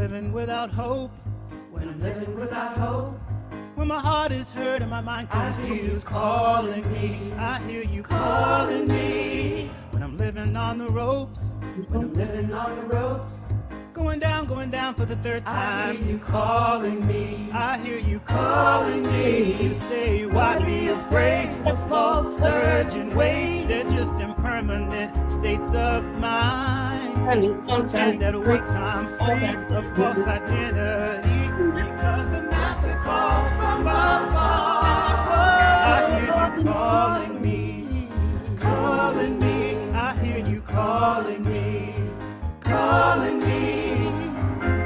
living without hope, when I'm living without hope, when my heart is hurt and my mind confused, I hear you calling me. I hear you calling me. When I'm living on the ropes, when I'm living on the ropes, going down for the third time. I hear you calling me. I hear you calling me. You say, why be afraid to fall, surge and wait? There's just impermanent states of mind, and at once I'm free of false identity, because the master calls from afar. I hear you calling me, calling me. I hear you calling me, calling me.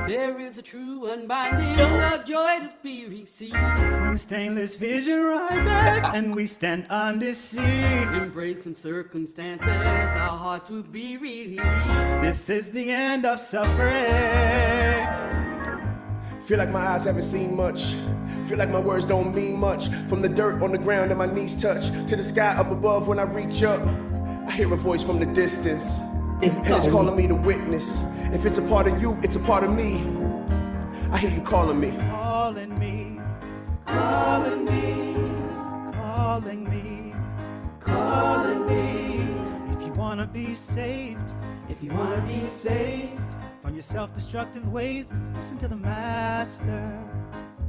There is a true unbinding of joy to be received. When stainless vision rises and we stand undeceived, embracing circumstances, our hearts will be relieved. This is the end of suffering. Feel like my eyes haven't seen much. Feel like my words don't mean much. From the dirt on the ground that my knees touch, to the sky up above when I reach up, I hear a voice from the distance, and it's calling me to witness. If it's a part of you, it's a part of me. I hear you calling me. Calling me, calling me, calling me, calling me. If you wanna be saved, if you wanna be saved from your self-destructive ways, listen to the master.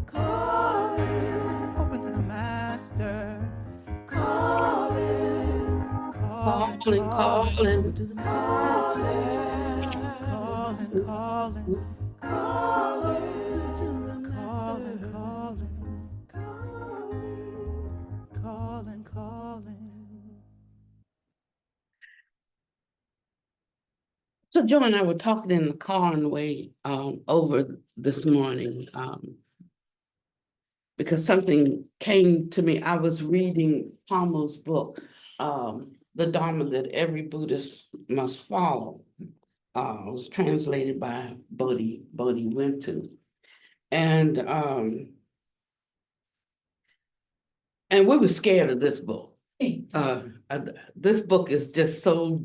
Calling, open to the master. Calling, calling, calling to the master. Calling, calling, calling to the master. Calling, calling. So Joe and I were talking in the car on the way over this morning, because something came to me. I was reading Palmer's book, The Dharma That Every Buddhist Must Follow. It was translated by Bodhi Wintu. And we were scared of this book. This book is just so,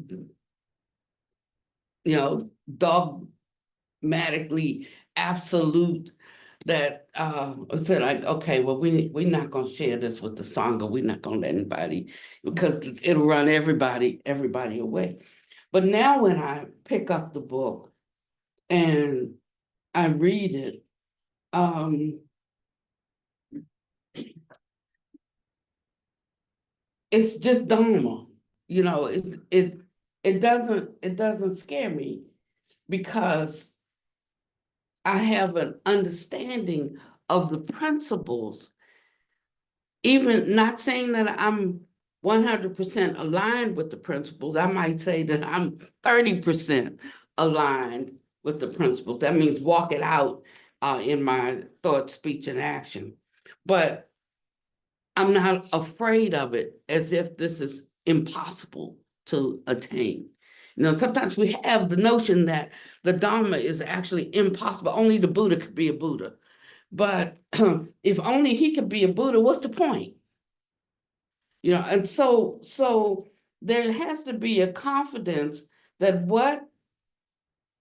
dogmatically absolute that I said, like, okay, well, we're not going to share this with the Sangha. We're not going to let anybody, because it'll run everybody away. But now when I pick up the book and I read it, it's just Dharma. It doesn't scare me, because I have an understanding of the principles, even not saying that I'm 100% aligned with the principles. I might say that I'm 30% aligned with the principles. That means walk it out in my thought, speech, and action. But I'm not afraid of it as if this is impossible to attain. Sometimes we have the notion that the Dharma is actually impossible. Only the Buddha could be a Buddha. But if only he could be a Buddha, what's the point? And so there has to be a confidence that what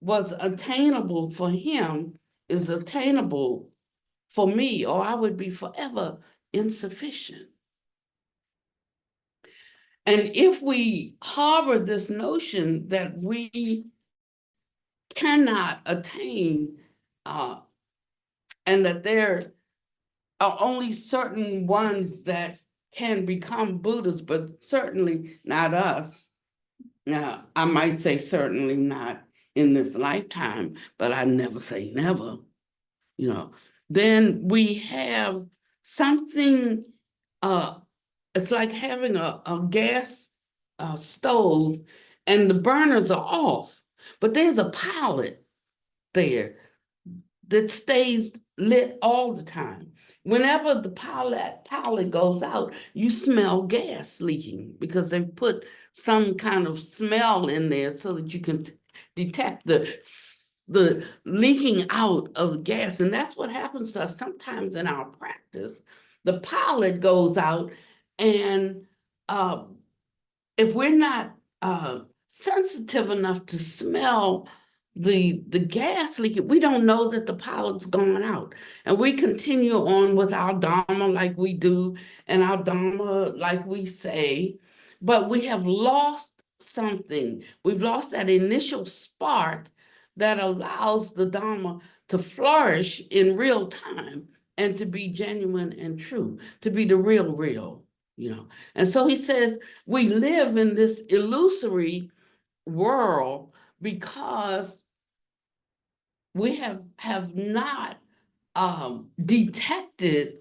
was attainable for him is attainable for me, or I would be forever insufficient. And if we harbor this notion that we cannot attain, and that there are only certain ones that can become Buddhas, but certainly not us. Now, I might say certainly not in this lifetime, but I never say never, then we have something, it's like having a gas stove and the burners are off, but there's a pilot there that stays lit all the time. Whenever the pilot goes out, you smell gas leaking, because they put some kind of smell in there so that you can detect the leaking out of the gas. And that's what happens to us sometimes in our practice. The pilot goes out, and if we're not sensitive enough to smell the gas leak, we don't know that the pilot's gone out. And we continue on with our Dharma like we do, and our Dharma like we say, but we have lost something. We've lost that initial spark that allows the Dharma to flourish in real time and to be genuine and true, to be the real, And so he says, we live in this illusory world because we have not detected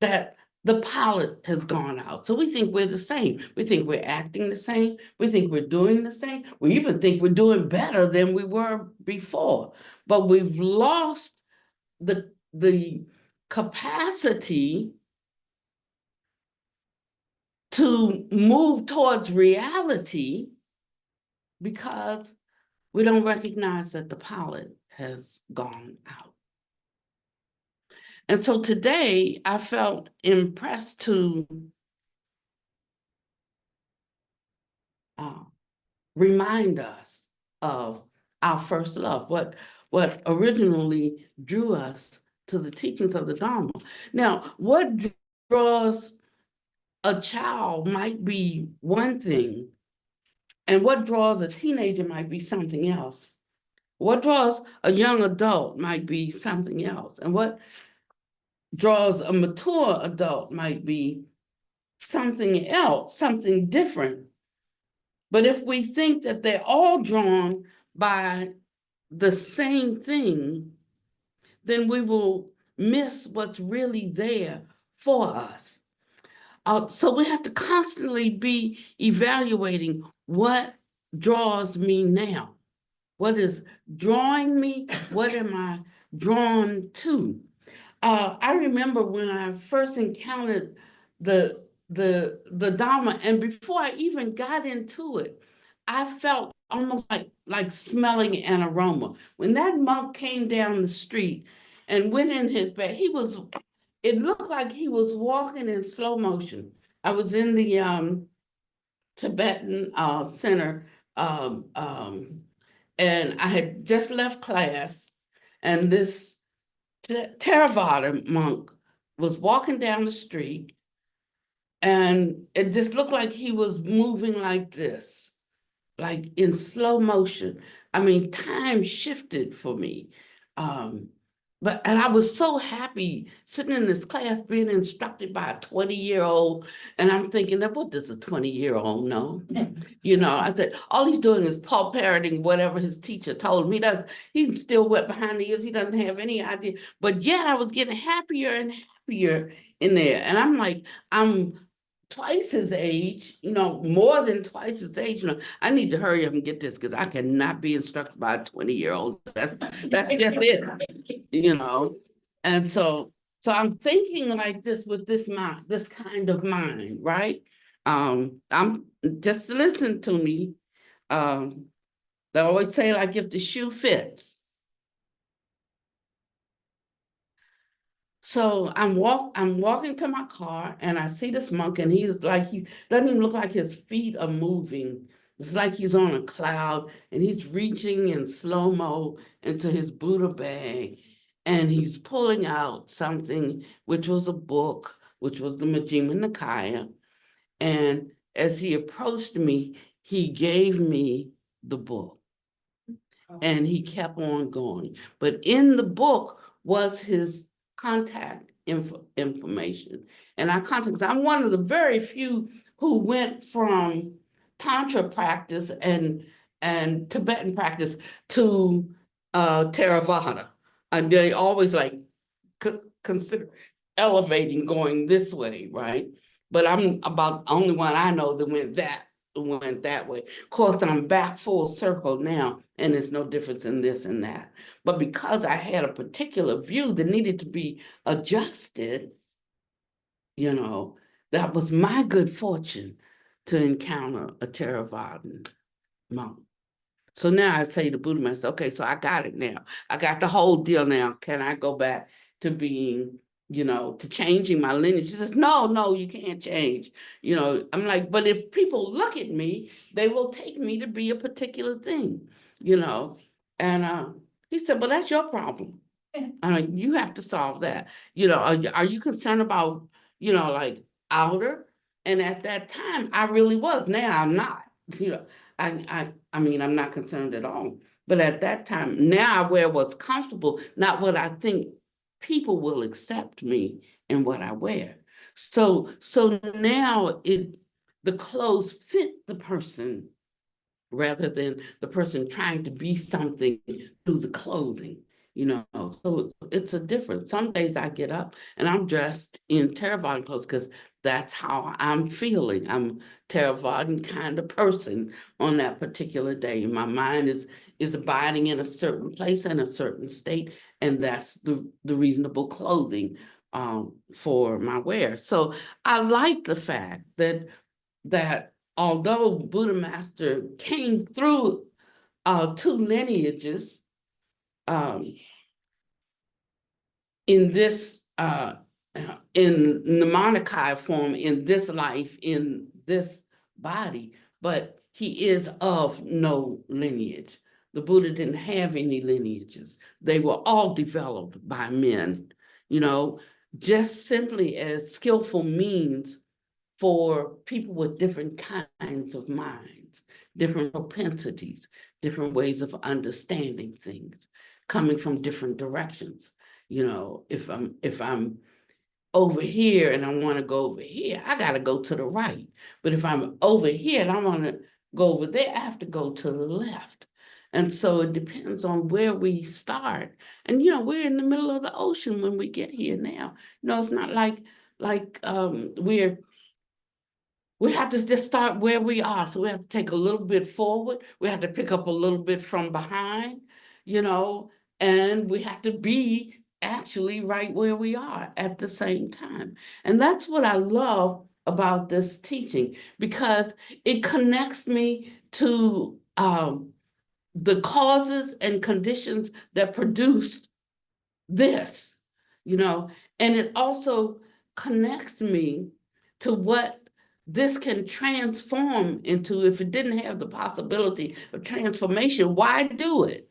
that the pilot has gone out. So we think we're the same. We think we're acting the same. We think we're doing the same. We even think we're doing better than we were before. But we've lost the capacity to move towards reality because we don't recognize that the pilot has gone out. And so today I felt impressed to remind us of our first love, what originally drew us to the teachings of the Dharma. Now, what draws a child might be one thing, and what draws a teenager might be something else. What draws a young adult might be something else. And what draws a mature adult might be something else, something different. But if we think that they're all drawn by the same thing, then we will miss what's really there for us. So we have to constantly be evaluating what draws me now. What is drawing me? What am I drawn to? I remember when I first encountered the Dharma, and before I even got into it, I felt almost like smelling an aroma. When that monk came down the street and went in his bed, it looked like he was walking in slow motion. I was in the Tibetan center, and I had just left class, and this Theravada monk was walking down the street, and it just looked like he was moving like this, like in slow motion. I mean, time shifted for me. And I was so happy sitting in this class being instructed by a 20-year-old. And I'm thinking, that what does a 20-year-old know? I said, all he's doing is Paul parroting whatever his teacher told him. He's still wet behind the ears. He doesn't have any idea. But yet I was getting happier and happier in there. And I'm like, I'm twice his age, more than twice his age. I need to hurry up and get this because I cannot be instructed by a 20-year-old. That's just it, And so I'm thinking like this with this mind, this kind of mind, right? I'm just listen to me. They always say, like, if the shoe fits. So I'm walking to my car and I see this monk, and he doesn't even look like his feet are moving. It's like he's on a cloud, and he's reaching in slow-mo into his Buddha bag, and he's pulling out something, which was a book, which was the Majjhima Nikaya. And as he approached me, he gave me the book, and he kept on going. But in the book was his contact information. And I contacted, I'm one of the very few who went from Tantra practice and Tibetan practice to Theravada. And they always consider elevating going this way, right? But I'm about the only one I know that went that way. Of course, I'm back full circle now, and there's no difference in this and that. But because I had a particular view that needed to be adjusted, that was my good fortune to encounter a Theravadan monk. So now I say to Buddha Master, okay, so I got it now. I got the whole deal now. Can I go back to being, to changing my lineage? He says, no, you can't change. I'm like, but if people look at me, they will take me to be a particular thing, And he said, well, that's your problem. You have to solve that. Are you concerned about, like outer? And at that time, I really was. Now I'm not. I mean, I'm not concerned at all. But at that time, now I wear what's comfortable, not what I think people will accept me in what I wear. So now the clothes fit the person rather than the person trying to be something through the clothing. So it's a difference. Some days I get up and I'm dressed in Theravada clothes because that's how I'm feeling. I'm Theravada kind of person on that particular day. My mind is abiding in a certain place and a certain state, and that's the reasonable clothing for my wear. So I like the fact that although Buddha Master came through two lineages, in this in Nirmanakaya form, in this life, in this body, but he is of no lineage. The Buddha didn't have any lineages. They were all developed by men, just simply as skillful means for people with different kinds of minds, different propensities, different ways of understanding things, coming from different directions. If I'm over here and I want to go over here, I got to go to the right. But if I'm over here and I want to go over there, I have to go to the left. And so it depends on where we start. And we're in the middle of the ocean when we get here now. It's not like we have to just start where we are. So we have to take a little bit forward. We have to pick up a little bit from behind, and we have to be actually right where we are at the same time. And that's what I love about this teaching, because it connects me to the causes and conditions that produced this, and it also connects me to what this can transform into. If it didn't have the possibility of transformation, why do it?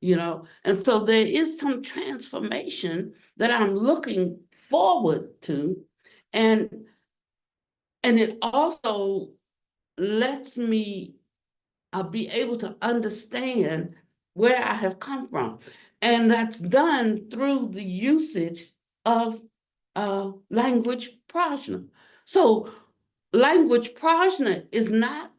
And so there is some transformation that I'm looking forward to, and it also lets me be able to understand where I have come from. And that's done through the usage of language prajna. So language prajna is not,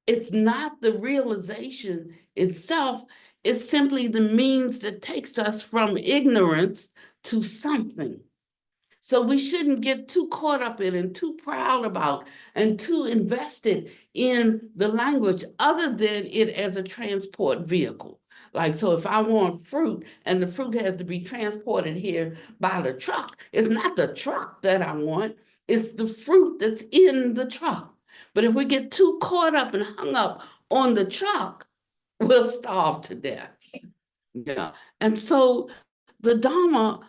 it's not the realization itself. It's simply the means that takes us from ignorance to something. So we shouldn't get too caught up in and too proud about and too invested in the language other than it as a transport vehicle. Like, so if I want fruit and the fruit has to be transported here by the truck, it's not the truck that I want, it's the fruit that's in the truck. But if we get too caught up and hung up on the truck, we'll starve to death. Yeah. And so the Dharma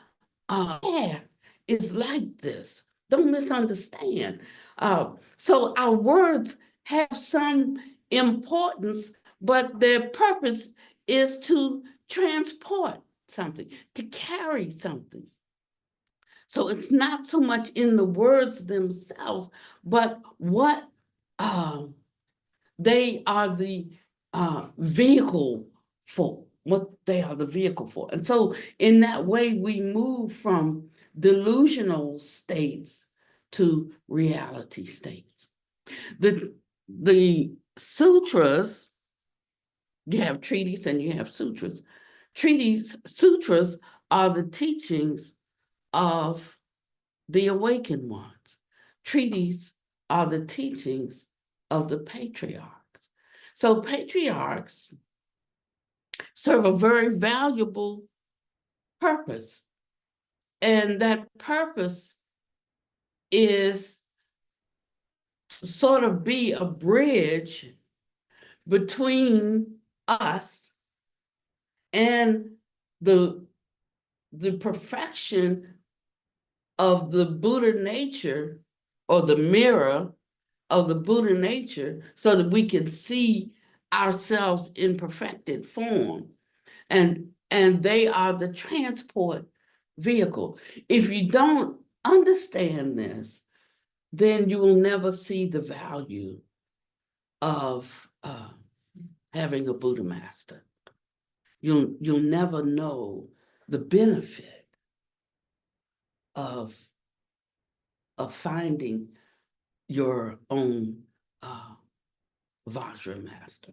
path is like this. Don't misunderstand. So our words have some importance, but their purpose is to transport something, to carry something. So it's not so much in the words themselves, but what they are the vehicle for, what they are the vehicle for. And so in that way, we move from delusional states to reality states. The sutras, you have treaties and you have sutras. Sutras are the teachings of the awakened ones. Treaties are the teachings of the patriarchs. So patriarchs serve a very valuable purpose. And that purpose is sort of be a bridge between us and the perfection of the Buddha nature, or the mirror of the Buddha nature so that we can see ourselves in perfected form. And they are the transport vehicle. If you don't understand this, then you will never see the value of having a Buddha master. You'll never know the benefit of finding your own Vajra master.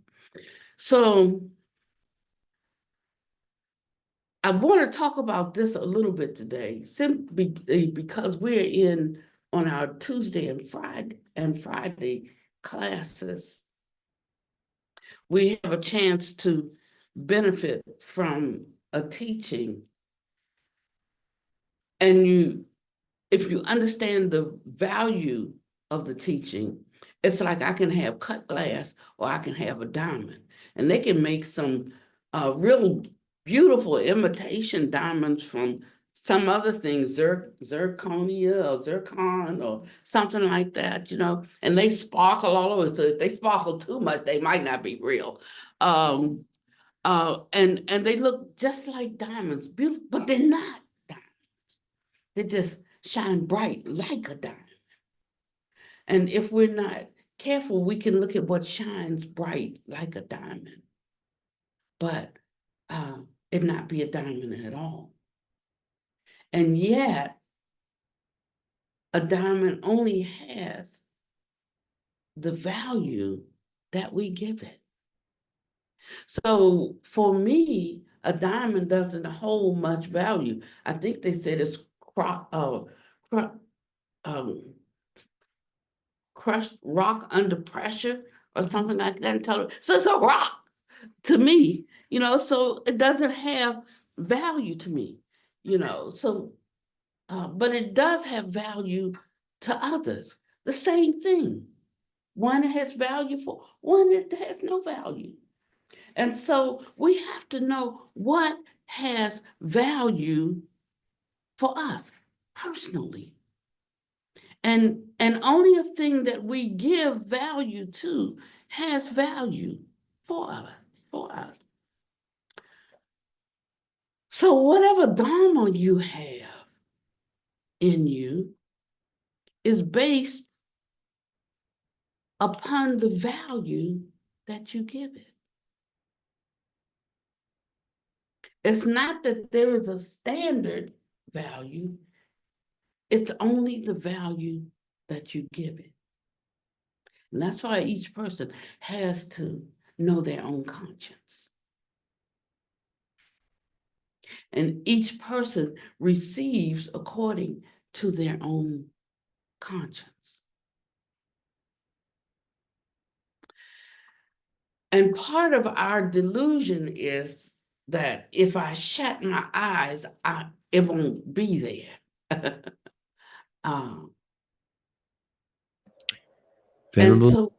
So I want to talk about this a little bit today, simply because we're on our Tuesday and Friday classes. We have a chance to benefit from a teaching. And if you understand the value of the teaching, it's like I can have cut glass or I can have a diamond. And they can make some real beautiful imitation diamonds from some other things, zirconia or zircon or something like that, and they sparkle all over. So if they sparkle too much, they might not be real. And they look just like diamonds, beautiful, but they're not diamonds. They just shine bright like a diamond. And if we're not careful, we can look at what shines bright like a diamond, but it not be a diamond at all. And yet, a diamond only has the value that we give it. So for me, a diamond doesn't hold much value. I think they said it's crushed rock under pressure or something like that. So it's a rock to me, so it doesn't have value to me, so, but it does have value to others. The same thing. One has value for, one it has no value. And so we have to know what has value for us personally. And only a thing that we give value to has value for us. So whatever Dharma you have in you is based upon the value that you give it. It's not that there is a standard value, it's only the value that you give it. And that's why each person has to know their own conscience. And each person receives according to their own conscience. And part of our delusion is that if I shut my eyes, it won't be there. And so,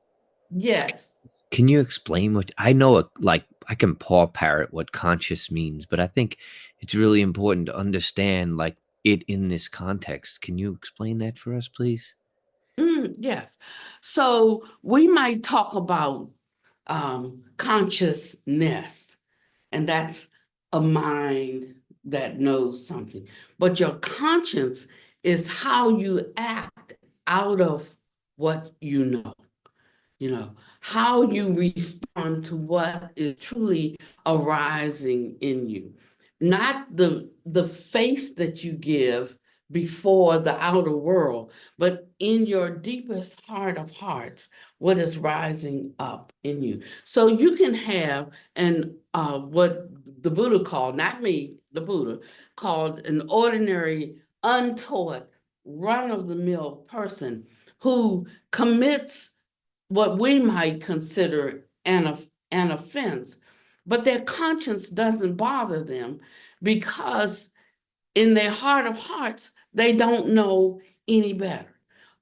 yes. Can you explain what I know? I can paw parrot what conscious means, but I think it's really important to understand it in this context. Can you explain that for us, please? Yes. So we might talk about consciousness, and that's a mind that knows something. But your conscience is how you act out of what you know. How you respond to what is truly arising in you. Not the face that you give before the outer world, but in your deepest heart of hearts, what is rising up in you. So you can have what the Buddha called, not me, the Buddha, called an ordinary, untaught, run-of-the-mill person who commits what we might consider an offense, but their conscience doesn't bother them because in their heart of hearts, they don't know any better.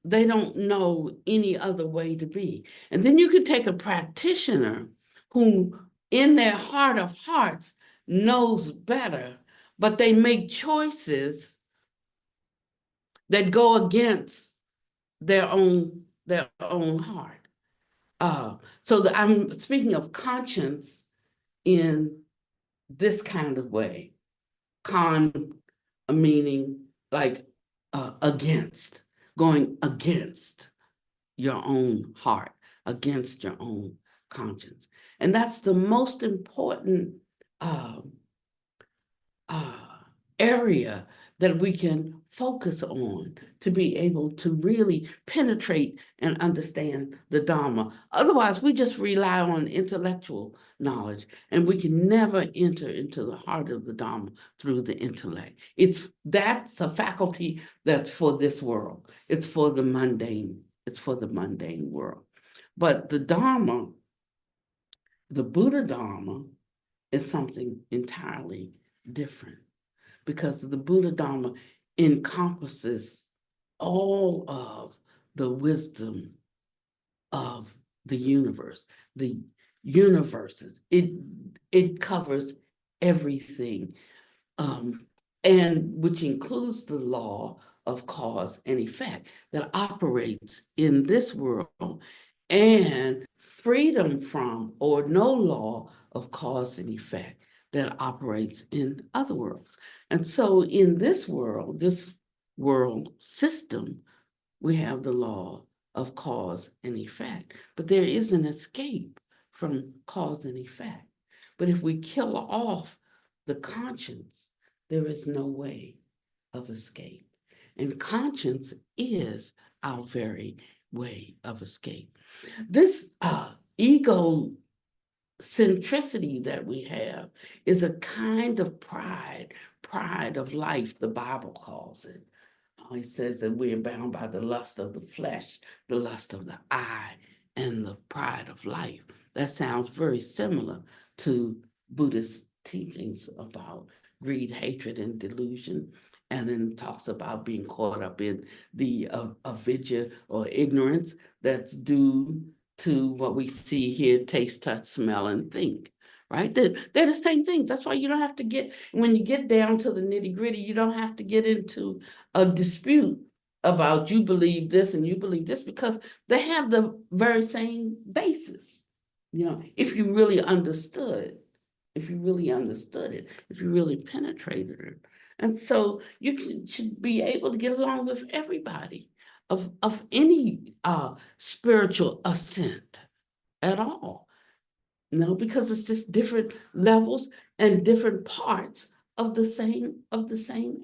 They don't know any other way to be. And then you could take a practitioner who in their heart of hearts knows better, but they make choices that go against their own their own heart. So I'm speaking of conscience in this kind of way. Meaning like against, going against your own heart, against your own conscience. And that's the most important area that we can focus on to be able to really penetrate and understand the Dharma. Otherwise, we just rely on intellectual knowledge, and we can never enter into the heart of the Dharma through the intellect. That's a faculty that's for this world. It's for the mundane. It's for the mundane world. But the Dharma, the Buddha Dharma, is something entirely different, because the Buddha Dharma encompasses all of the wisdom of the universe, the universes. It covers everything, and which includes the law of cause and effect that operates in this world, and freedom from or no law of cause and effect that operates in other worlds. And so in this world system, we have the law of cause and effect, but there is an escape from cause and effect. But if we kill off the conscience, there is no way of escape. And conscience is our very way of escape. This egocentricity that we have is a kind of pride of life, the Bible calls it. It says that we are bound by the lust of the flesh, the lust of the eye, and the pride of life. That sounds very similar to Buddhist teachings about greed, hatred, and delusion. And then talks about being caught up in the avidya or ignorance that's due to what we see, hear, taste, touch, smell, and think. Right? They're the same things. That's why you don't have to when you get down to the nitty gritty, you don't have to get into a dispute about you believe this and you believe this, because they have the very same basis. If you really understood, if you really penetrated it. And so you should be able to get along with everybody of any spiritual ascent at all. Because it's just different levels and different parts of the same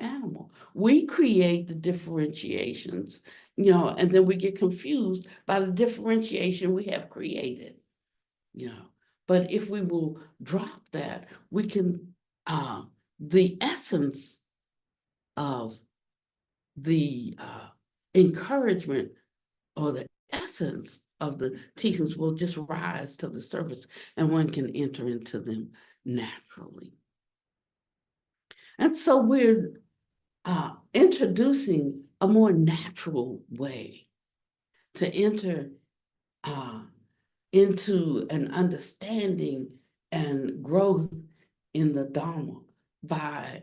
animal. We create the differentiations, and then we get confused by the differentiation we have created. But if we will drop that, we can, the essence of the encouragement, or the essence of the teachings, will just rise to the surface, and one can enter into them naturally. And so we're introducing a more natural way to enter into an understanding and growth in the Dharma by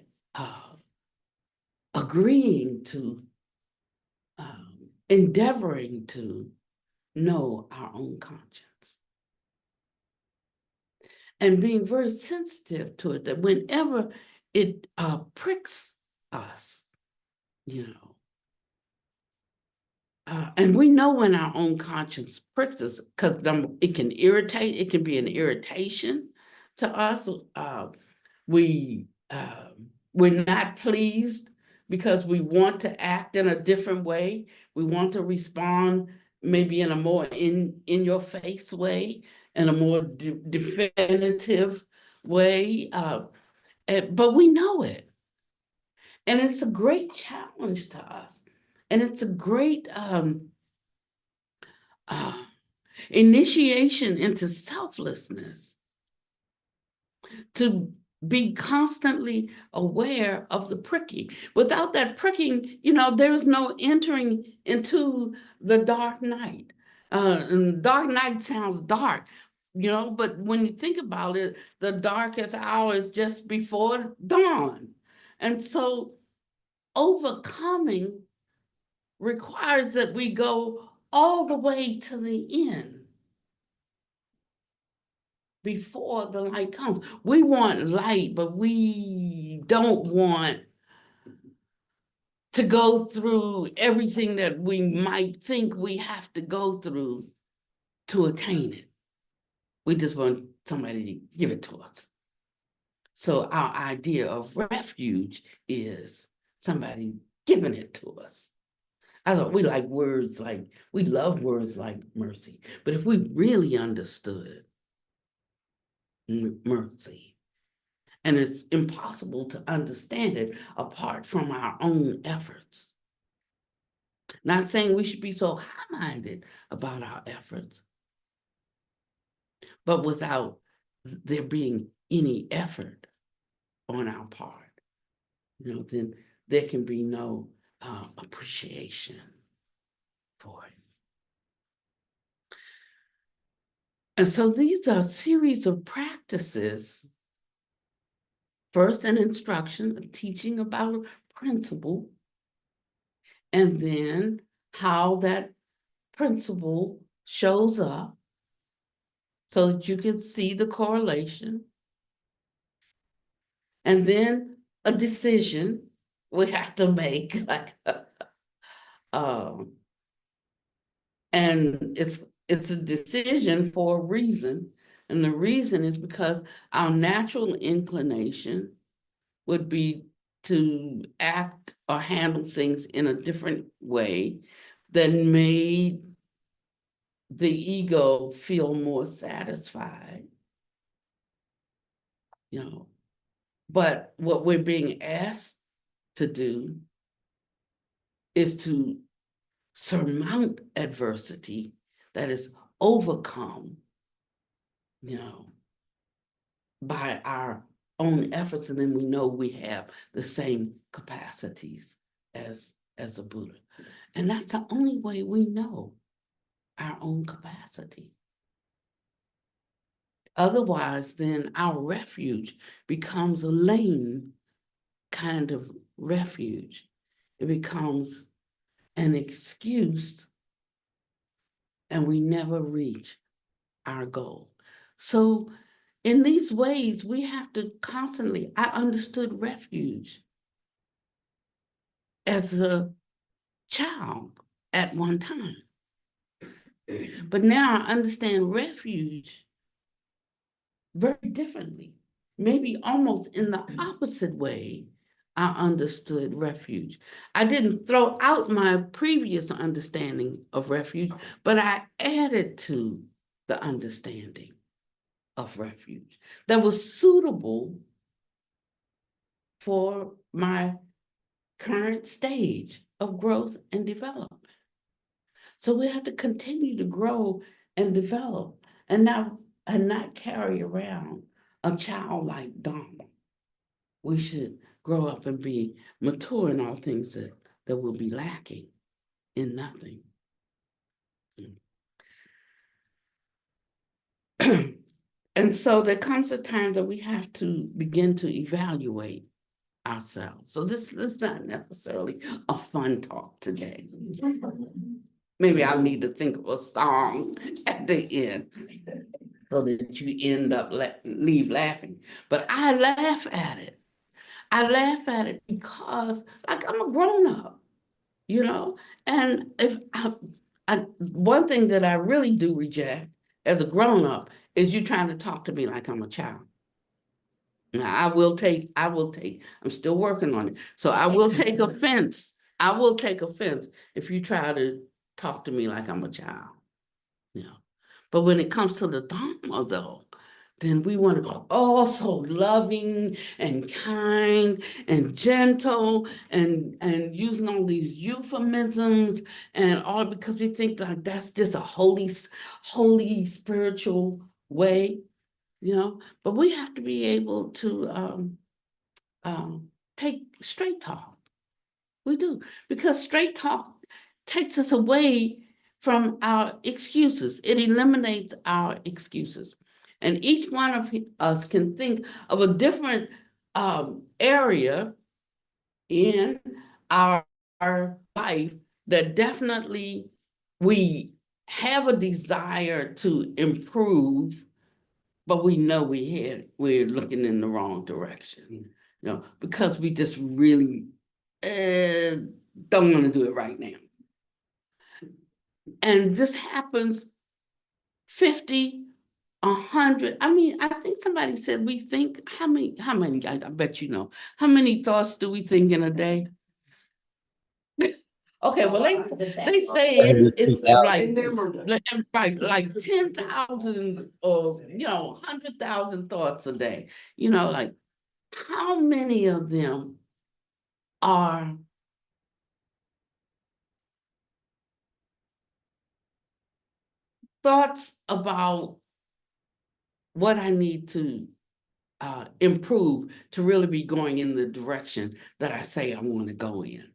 agreeing to, endeavoring to know our own conscience, and being very sensitive to it, that whenever it pricks us, and we know when our own conscience pricks us, because it can irritate, it can be an irritation to us. We're not pleased because we want to act in a different way. We want to respond maybe in a more in your face way, in a more definitive way, but we know it. And it's a great challenge to us. And it's a great initiation into selflessness, to be constantly aware of the pricking. Without that pricking, there is no entering into the dark night. And dark night sounds dark, but when you think about it, the darkest hour is just before dawn. And so overcoming requires that we go all the way to the end before the light comes. We want light, but we don't want to go through everything that we might think we have to go through to attain it. We just want somebody to give it to us. So our idea of refuge is somebody giving it to us. I thought we like words like, we love words like mercy, but if we really understood mercy, and it's impossible to understand it apart from our own efforts. Not saying we should be so high-minded about our efforts, but without there being any effort on our part, then there can be no appreciation for it. And so these are a series of practices. First, an instruction, a teaching about a principle, and then how that principle shows up so that you can see the correlation. And then a decision we have to make, and it's a decision for a reason. And the reason is because our natural inclination would be to act or handle things in a different way that made the ego feel more satisfied, But what we're being asked to do is to surmount adversity, that is overcome, by our own efforts, and then we know we have the same capacities as a Buddha. And that's the only way we know our own capacity. Otherwise, then our refuge becomes a lame kind of refuge. It becomes an excuse, and we never reach our goal. So in these ways, we have to constantly, I understood refuge as a child at one time. But now I understand refuge very differently, maybe almost in the opposite way I understood refuge. I didn't throw out my previous understanding of refuge, but I added to the understanding of refuge that was suitable for my current stage of growth and development. So we have to continue to grow and develop and not carry around a childlike Dharma. We should grow up and be mature in all things that will be lacking in nothing. And so there comes a time that we have to begin to evaluate ourselves. So this is not necessarily a fun talk today. Maybe I'll need to think of a song at the end so that you end up leave laughing. But I laugh at it. I laugh at it because I'm a grown-up, and if one thing that I really do reject as a grown-up is you trying to talk to me like I'm a child. Now, I will take, I'm still working on it. So I will take offense. I will take offense if you try to talk to me like I'm a child. But when it comes to the Dharma, though, then we want to go, oh, so loving and kind and gentle and using all these euphemisms and all because we think like that's just a holy spiritual way, But we have to be able to take straight talk. We do, because straight talk takes us away from our excuses. It eliminates our excuses. And each one of us can think of a different area in our life that definitely we have a desire to improve, but we know we're looking in the wrong direction, because we just really don't want to do it right now. And this happens 50, 100. I mean, I think somebody said we think, how many, I bet you know, how many thoughts do we think in a day? Okay, well, they say it's like 10,000 or 100,000 thoughts a day. Like how many of them are thoughts about what I need to improve to really be going in the direction that I say I want to go in?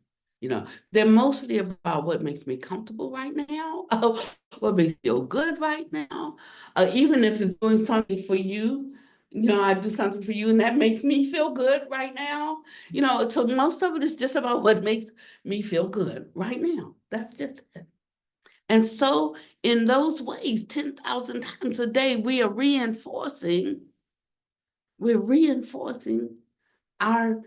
They're mostly about what makes me comfortable right now, what makes me feel good right now. Even if it's doing something for you, I do something for you and that makes me feel good right now. So most of it is just about what makes me feel good right now. That's just it. And so in those ways, 10,000 times a day, we're reinforcing our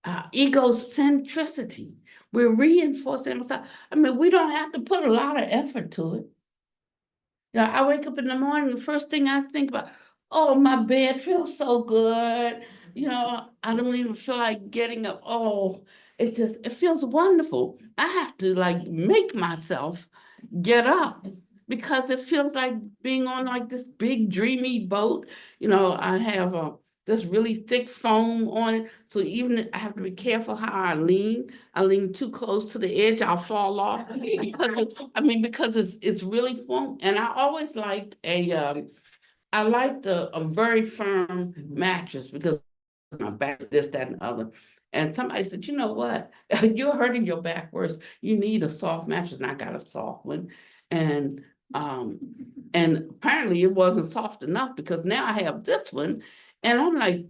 egocentricity. We're reinforcing ourselves. I mean, we don't have to put a lot of effort to it. I wake up in the morning, the first thing I think about, oh, my bed feels so good. I don't even feel like getting up. Oh, it feels wonderful. I have to like make myself get up because it feels like being on like this big dreamy boat. I have this really thick foam on it. So even I have to be careful how I lean. I lean too close to the edge, I'll fall off. Because it's really foam. And I always liked a very firm mattress because my back, this, that, and the other. And somebody said, you know what? You're hurting your back worse. You need a soft mattress. And I got a soft one. And apparently it wasn't soft enough because now I have this one. And I'm like,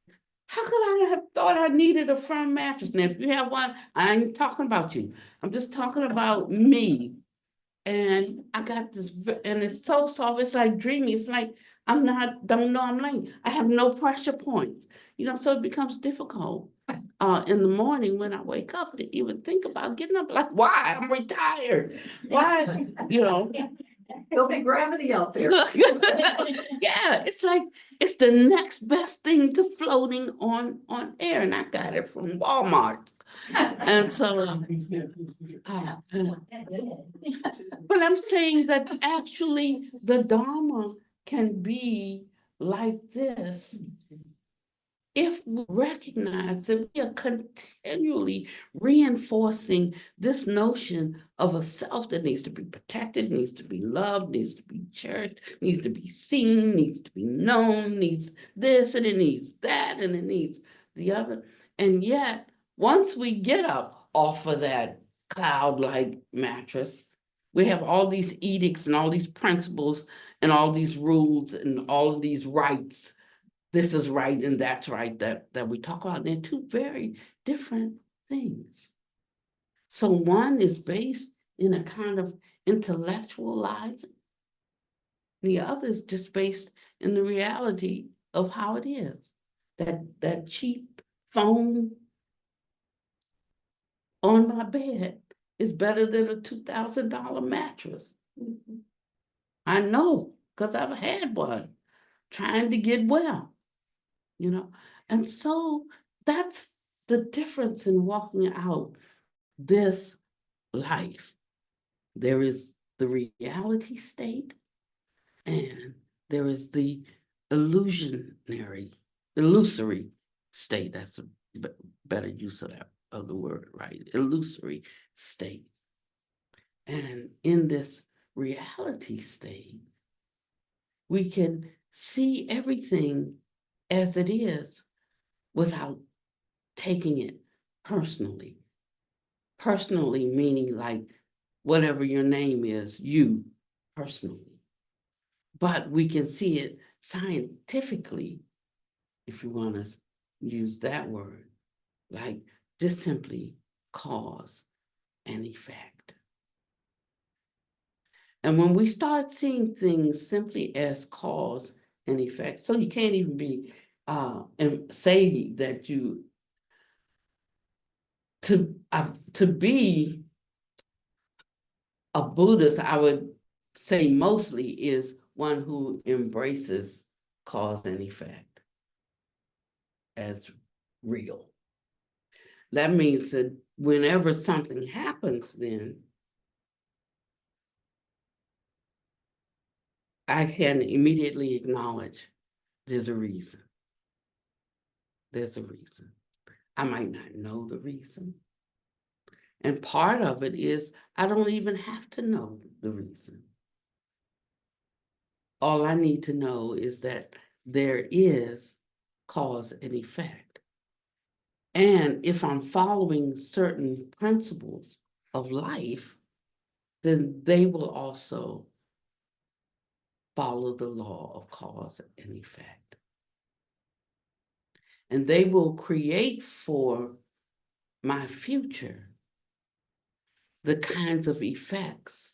how could I have thought I needed a firm mattress? Now, if you have one, I ain't talking about you. I'm just talking about me. And I got this, and it's so soft, it's like dreamy. It's like don't know I'm laying. I have no pressure points, so it becomes difficult in the morning when I wake up to even think about getting up. Like, why? I'm retired. Why? There'll be gravity out there. Yeah, it's like it's the next best thing to floating on air, and I got it from Walmart. And so, but I'm saying that actually the Dharma can be like this if we recognize that we are continually reinforcing this notion of a self that needs to be protected, needs to be loved, needs to be cherished, needs to be seen, needs to be known, needs this, and it needs that, and it needs the other. And yet, once we get up off of that cloud-like mattress, we have all these edicts and all these principles and all these rules and all of these rights. This is right and that's right that we talk about. They're two very different things. So one is based in a kind of intellectualizing. The other is just based in the reality of how it is. That cheap foam on my bed is better than a $2,000 mattress. I know, because I've had one, trying to get well. And so that's the difference in walking out this life. There is the reality state and there is the illusory state. That's a better use of the word, right? Illusory state. And in this reality state, we can see everything as it is without taking it personally. Personally meaning like whatever your name is, you personally. But we can see it scientifically, if you want to use that word, like just simply cause and effect. And when we start seeing things simply as cause and effect, so you can't even be and say that you to be a Buddhist, I would say mostly is one who embraces cause and effect as real. That means that whenever something happens, then I can immediately acknowledge there's a reason. There's a reason. I might not know the reason. And part of it is I don't even have to know the reason. All I need to know is that there is cause and effect. And if I'm following certain principles of life, then they will also follow the law of cause and effect. And they will create for my future the kinds of effects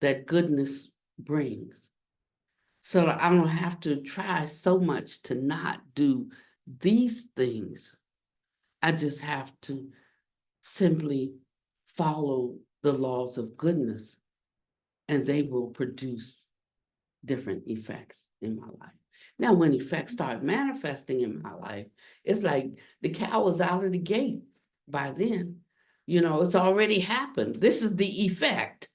that goodness brings. So that I don't have to try so much to not do these things. I just have to simply follow the laws of goodness, and they will produce different effects in my life. Now, when effects start manifesting in my life, it's like the cow is out of the gate by then. You know, it's already happened. This is the effect.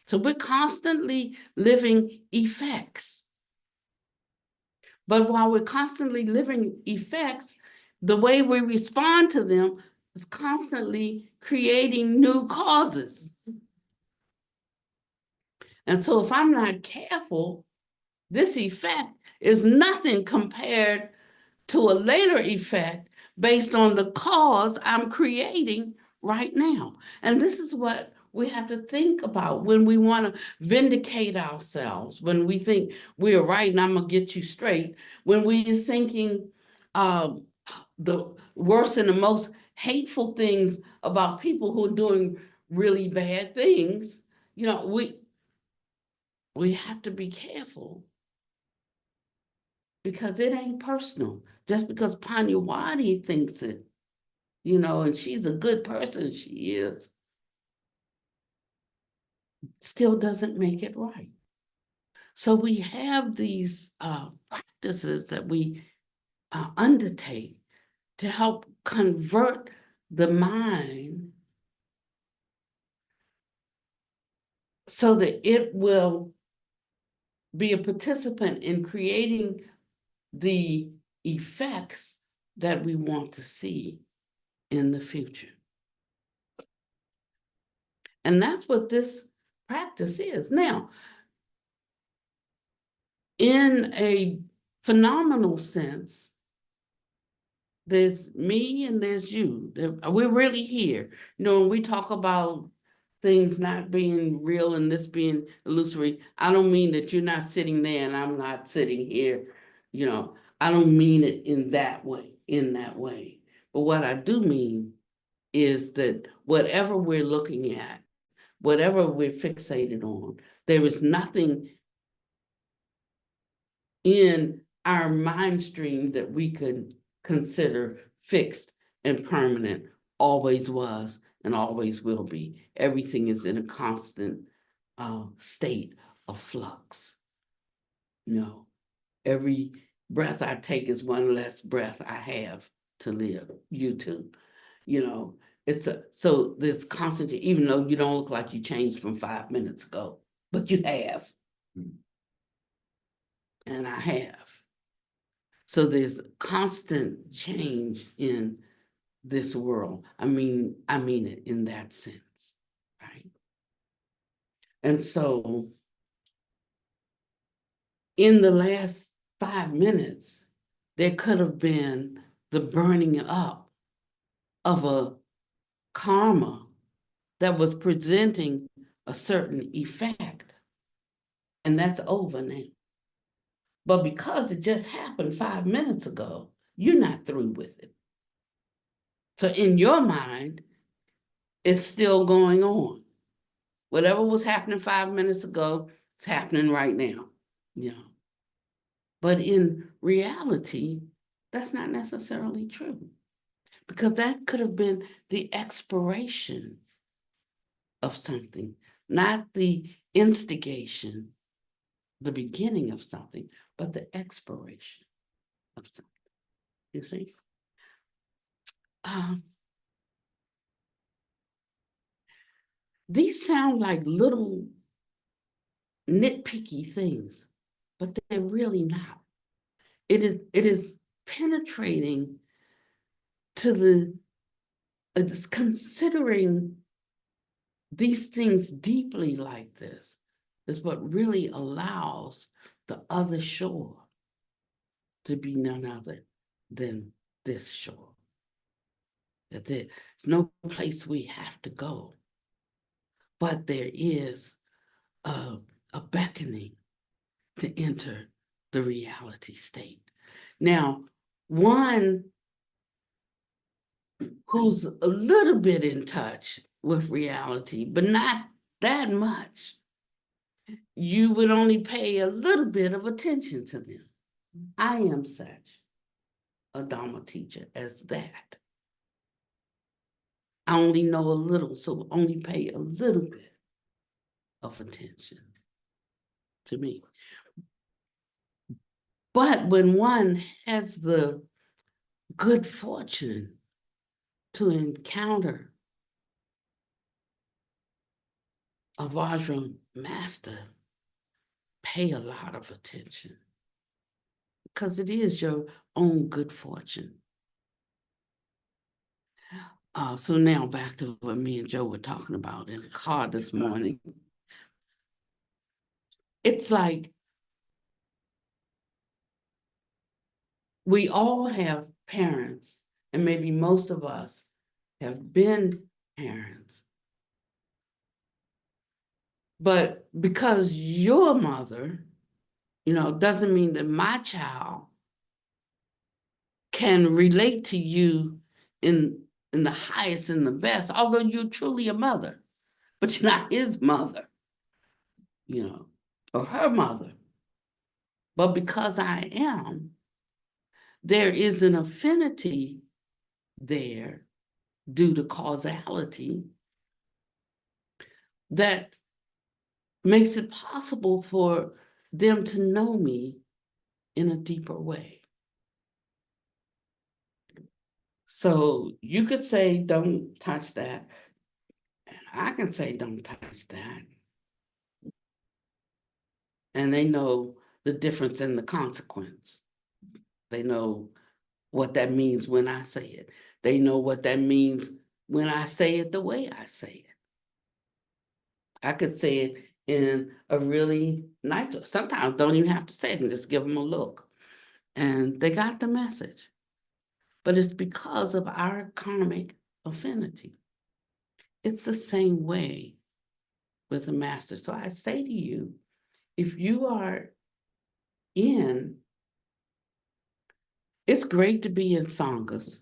So we're constantly living effects. But while we're constantly living effects, the way we respond to them is constantly creating new causes. And so if I'm not careful, this effect is nothing compared to a later effect based on the cause I'm creating right now. And this is what we have to think about when we want to vindicate ourselves, when we think we're right and I'm going to get you straight, when we're thinking the worst and the most hateful things about people who are doing really bad things. You know, we have to be careful because it ain't personal. Just because Pannavati thinks it, you know, and she's a good person, she is, still doesn't make it right. So we have these practices that we undertake to help convert the mind so that it will be a participant in creating the effects that we want to see in the future. And that's what this practice is. Now, in a phenomenal sense, there's me and there's you. We're really here. You know, when we talk about things not being real and this being illusory, I don't mean that you're not sitting there and I'm not sitting here. You know, I don't mean it in that way, But what I do mean is that whatever we're looking at, whatever we're fixated on, there is nothing in our mind stream that we could consider fixed and permanent, always was and always will be. Everything is in a constant state of flux. You know, every breath I take is one less breath I have to live. You too. You know, so this constant, even though you don't look like you changed from 5 minutes ago, but you have. And I have. So there's constant change in this world. I mean it in that sense, right? And so in the last 5 minutes, there could have been the burning up of a karma that was presenting a certain effect. And that's over now. But because it just happened 5 minutes ago, you're not through with it. So in your mind, it's still going on. Whatever was happening 5 minutes ago, it's happening right now, you know. But in reality, that's not necessarily true, because that could have been the expiration of something, not the instigation, the beginning of something, but the expiration of something. You see? These sound like little nitpicky things, but they're really not. It is penetrating to the, it's considering these things deeply like this is what really allows the other shore to be none other than this shore. That there's no place we have to go, but there is a beckoning to enter the reality state. Now, one who's a little bit in touch with reality, but not that much, you would only pay a little bit of attention to them. I am such a Dharma teacher as that. I only know a little, so only pay a little bit of attention to me. But when one has the good fortune to encounter a Vajra master, pay a lot of attention, because it is your own good fortune. So now back to what me and Joe were talking about in the car this morning. It's like we all have parents, and maybe most of us have been parents. But because your mother, you know, doesn't mean that my child can relate to you in the highest and the best, although you're truly a mother, but you're not his mother, you know, or her mother. But because I am, there is an affinity there due to causality that makes it possible for them to know me in a deeper way. So you could say, don't touch that. And I can say, don't touch that. And they know the difference in the consequence. They know what that means when I say it. They know what that means when I say it the way I say it. I could say it in a really nice way. Sometimes don't even have to say it and just give them a look. And they got the message. But it's because of our karmic affinity. It's the same way with the master. So I say to you, if you are in, it's great to be in sanghas,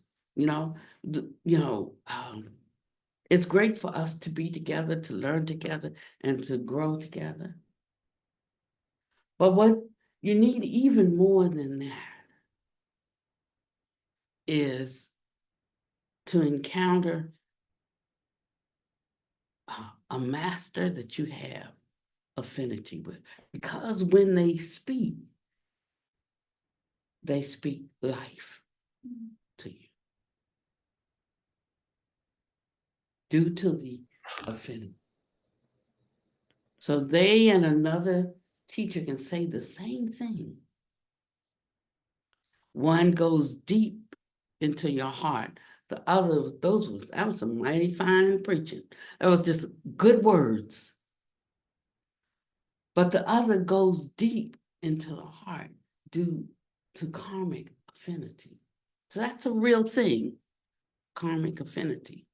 it's great for us to be together, to learn together, and to grow together. But what you need even more than that is to encounter a master that you have affinity with. Because when they speak life to you due to the affinity. So they and another teacher can say the same thing. One goes deep into your heart. The other, that was some mighty fine preaching. That was just good words. But the other goes deep into the heart due to karmic affinity. So that's a real thing, karmic affinity.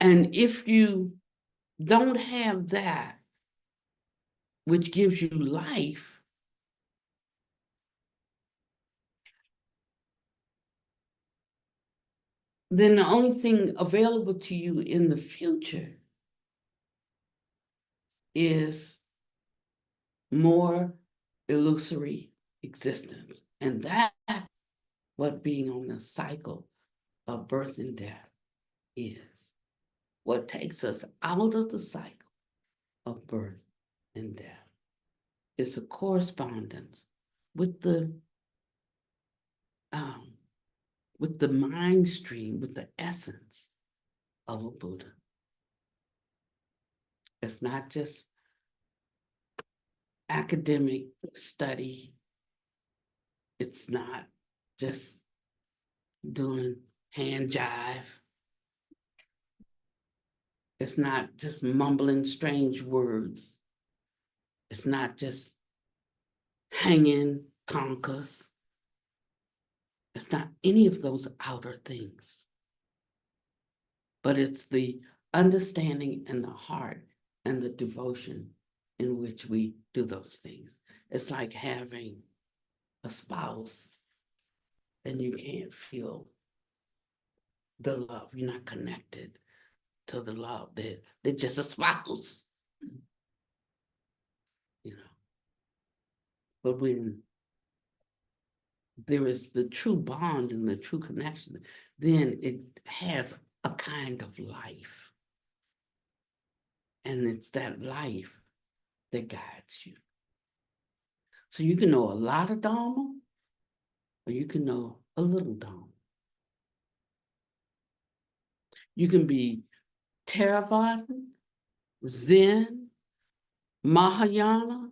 And if you don't have that, which gives you life, then the only thing available to you in the future is more illusory existence. And that's what being on the cycle of birth and death is. What takes us out of the cycle of birth and death is a correspondence with the mind stream, with the essence of a Buddha. It's not just academic study. It's not just doing hand jive. It's not just mumbling strange words. It's not just hanging conchas. It's not any of those outer things. But it's the understanding and the heart and the devotion in which we do those things. It's like having a spouse and you can't feel the love. You're not connected to the love. They're just a spouse. You know. But when there is the true bond and the true connection, then it has a kind of life. And it's that life that guides you. So you can know a lot of Dharma, or you can know a little Dharma. You can be Theravada, Zen, Mahayana,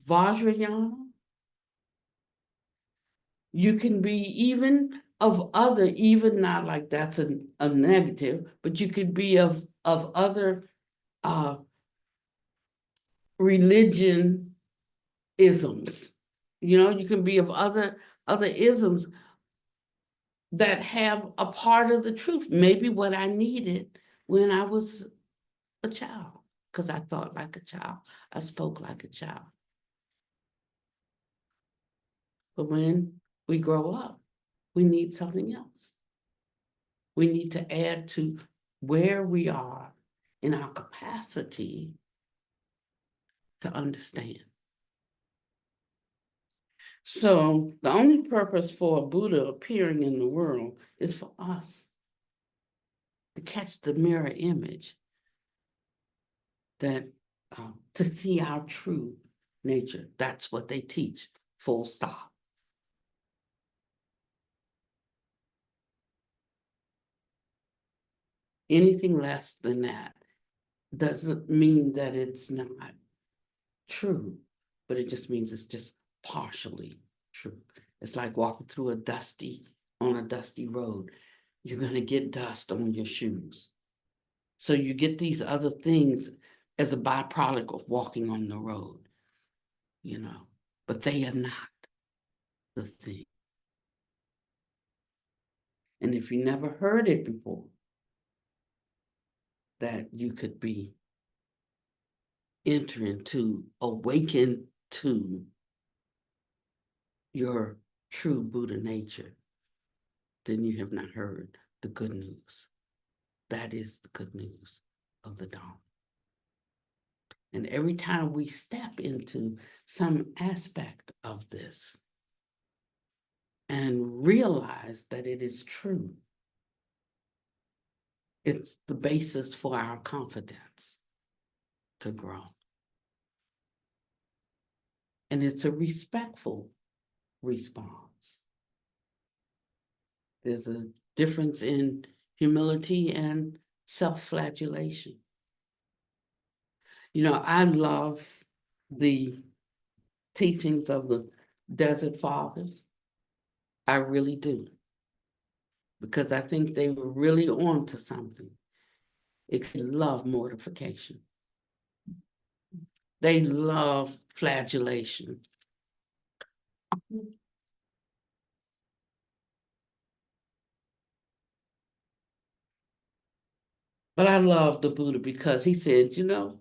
Vajrayana. You can be even of other, even not like that's a negative, but you could be of other religion isms. You know, you can be of other isms that have a part of the truth. Maybe what I needed when I was a child, because I thought like a child, I spoke like a child. But when we grow up, we need something else. We need to add to where we are in our capacity to understand. So the only purpose for a Buddha appearing in the world is for us to catch the mirror image, that to see our true nature. That's what they teach, full stop. Anything less than that doesn't mean that it's not true, but it just means it's just partially true. It's like walking through on a dusty road. You're gonna get dust on your shoes. So you get these other things as a byproduct of walking on the road, you know, but they are not the thing. And if you never heard it before, that you could be entering to awaken to your true Buddha nature, then you have not heard the good news. That is the good news of the Dharma. And every time we step into some aspect of this and realize that it is true, it's the basis for our confidence to grow. And it's a respectful response. There's a difference in humility and self-flagellation. You know, I love the teachings of the Desert Fathers. I really do. Because I think they were really on to something. They love mortification. They love flagellation. But I love the Buddha because he said, you know,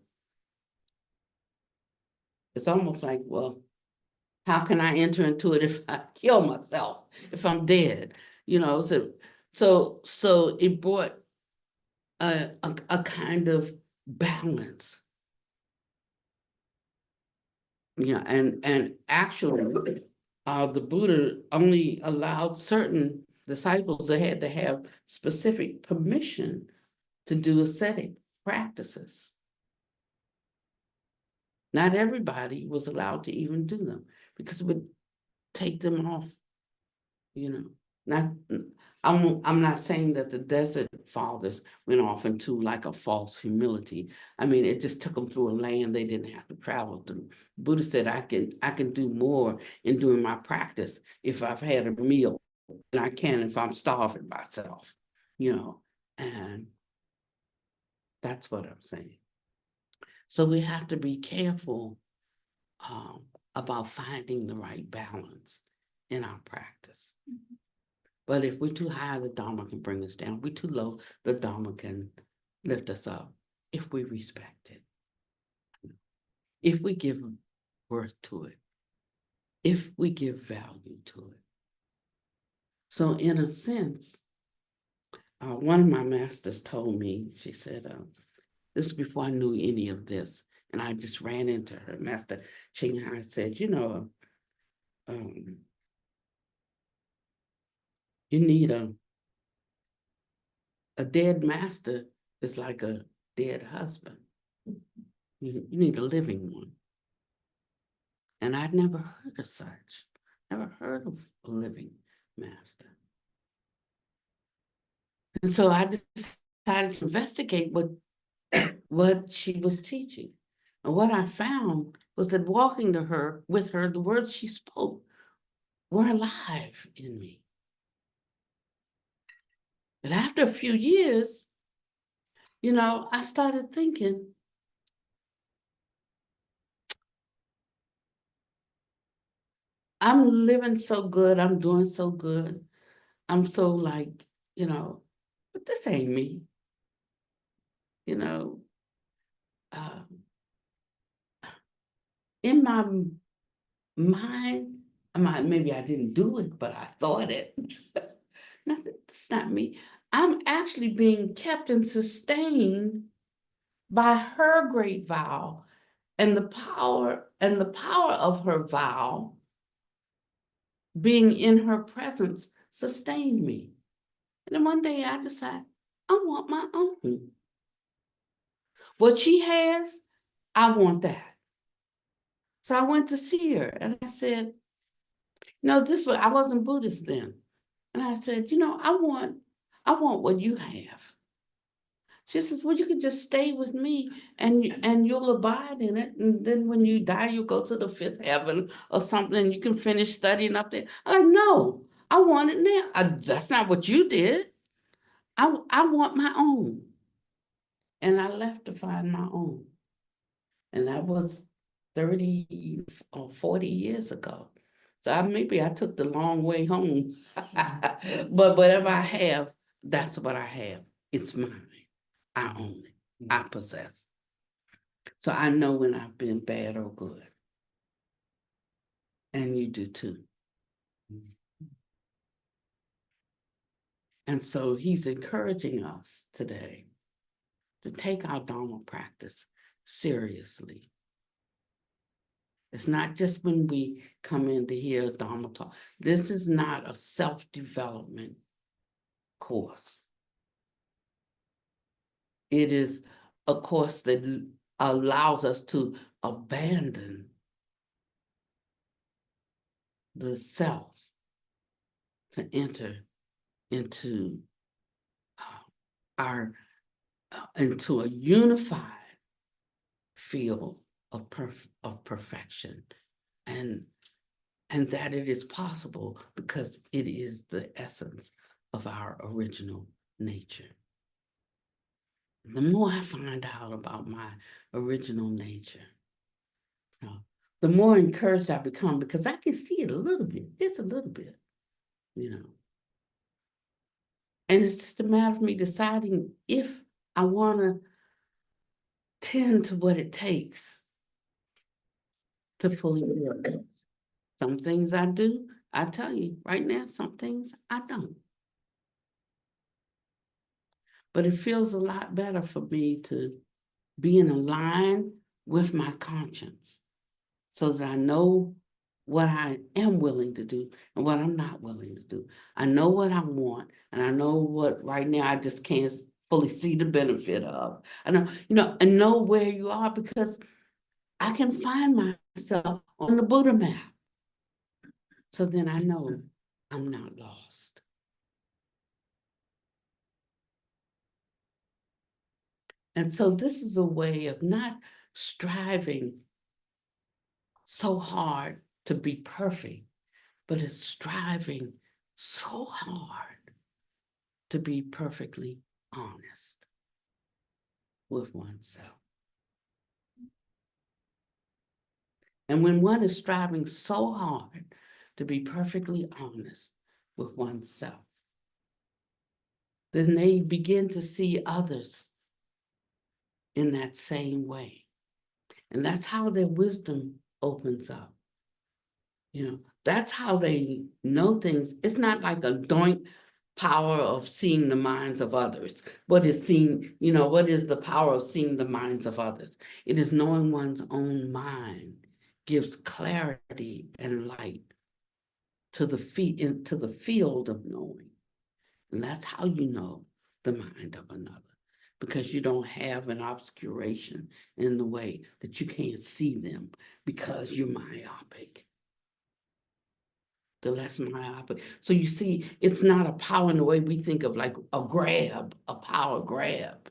it's almost like, well, how can I enter into it if I kill myself, if I'm dead? You know, So it brought a kind of balance. Yeah, and actually, the Buddha only allowed certain disciples that had to have specific permission to do ascetic practices. Not everybody was allowed to even do them because it would take them off, you know. Not, I'm not saying that the desert fathers went off into like a false humility. I mean, it just took them through a land they didn't have to travel through. Buddha said, I can do more in doing my practice if I've had a meal than I can if I'm starving myself, you know, and that's what I'm saying. So we have to be careful about finding the right balance in our practice. But if we're too high, the Dharma can bring us down. If we're too low, the Dharma can lift us up if we respect it, if we give worth to it, if we give value to it. So in a sense, one of my masters told me, she said, this is before I knew any of this, and I just ran into her. Master Ching Hai said, you know, you need a dead master is like a dead husband. You need a living one. And I'd never heard of such, never heard of a living master. And so I decided to investigate what she was teaching. And what I found was that walking to her, with her, the words she spoke were alive in me. But after a few years, you know, I started thinking, I'm living so good, I'm doing so good. I'm so like, you know, but this ain't me. You know, in my mind, maybe I didn't do it, but I thought it. Nothing, it's not me. I'm actually being kept and sustained by her great vow, and the power of her vow being in her presence sustained me. And then one day I decided, I want my own. What she has, I want that. So I went to see her and I said, no, I wasn't Buddhist then. And I said, you know, I want what you have. She says, well, you can just stay with me and you'll abide in it. And then when you die, you'll go to the fifth heaven or something and you can finish studying up there. I'm like, no, I want it now. That's not what you did. I want my own. And I left to find my own. And that was 30 or 40 years ago. So maybe I took the long way home. But whatever I have, that's what I have. It's mine. I own it. I possess. So I know when I've been bad or good. And you do too. And so he's encouraging us today to take our Dharma practice seriously. It's not just when we come in to hear Dharma talk. This is not a self-development course. It is a course that allows us to abandon the self to enter into into a unified field of perfection, and that it is possible because it is the essence of our original nature. The more I find out about my original nature, the more encouraged I become because I can see it a little bit, just a little bit, you know. And it's just a matter of me deciding if I want to tend to what it takes to fully realize. Some things I do, I tell you right now, some things I don't. But it feels a lot better for me to be in a line with my conscience so that I know what I am willing to do and what I'm not willing to do. I know what I want, and I know what right now I just can't fully see the benefit of. I know, and know where you are, because I can find myself on the Buddha map. So then I know I'm not lost. And so this is a way of not striving so hard to be perfect, but it's striving so hard to be perfectly honest with oneself. And when one is striving so hard to be perfectly honest with oneself, then they begin to see others in that same way. And that's how their wisdom opens up. That's how they know things. It's not like a joint power of seeing the minds of others. What is the power of seeing the minds of others? It is knowing one's own mind gives clarity and light to the field of knowing. And that's how you know the mind of another, because you don't have an obscuration in the way that you can't see them because you're myopic. The less myopic. So you see, it's not a power in the way we think of like a power grab,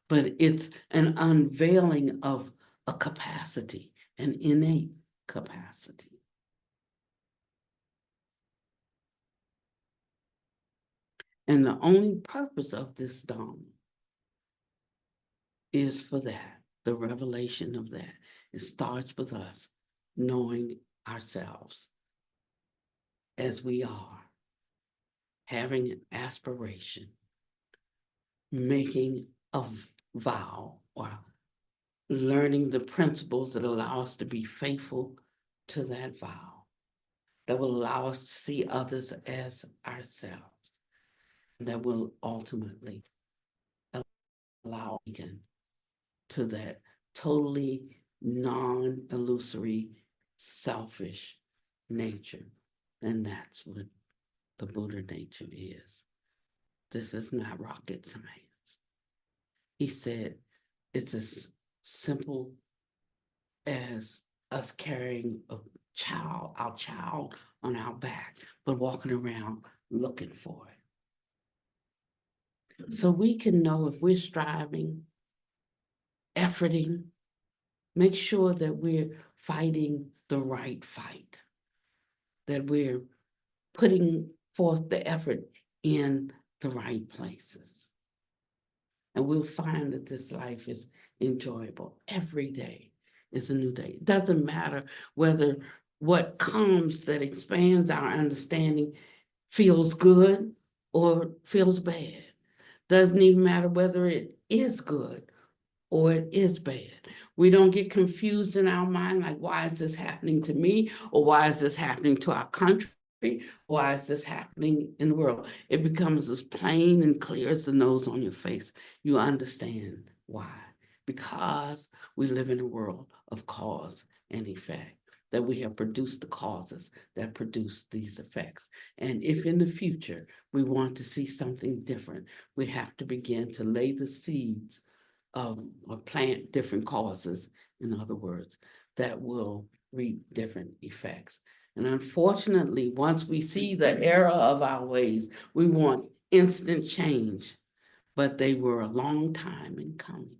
but it's an unveiling of a capacity, an innate capacity. And the only purpose of this Dharma is for that, the revelation of that. It starts with us knowing ourselves as we are, having an aspiration, making a vow, or learning the principles that allow us to be faithful to that vow, that will allow us to see others as ourselves, that will ultimately allow again to that totally non-illusory, selfish nature. And that's what the Buddha nature is. This is not rocket science. He said it's as simple as us carrying our child on our back, but walking around looking for it. So we can know if we're striving, efforting, make sure that we're fighting the right fight, that we're putting forth the effort in the right places. And we'll find that this life is enjoyable. Every day is a new day. It doesn't matter whether what comes that expands our understanding feels good or feels bad. Doesn't even matter whether it is good or it is bad. We don't get confused in our mind, like, why is this happening to me? Or why is this happening to our country? Why is this happening in the world? It becomes as plain and clear as the nose on your face. You understand why. Because we live in a world of cause and effect, that we have produced the causes that produce these effects. And if in the future we want to see something different, we have to begin to lay the seeds of or plant different causes, in other words, that will reap different effects. And unfortunately, once we see the error of our ways, we want instant change, but they were a long time in coming.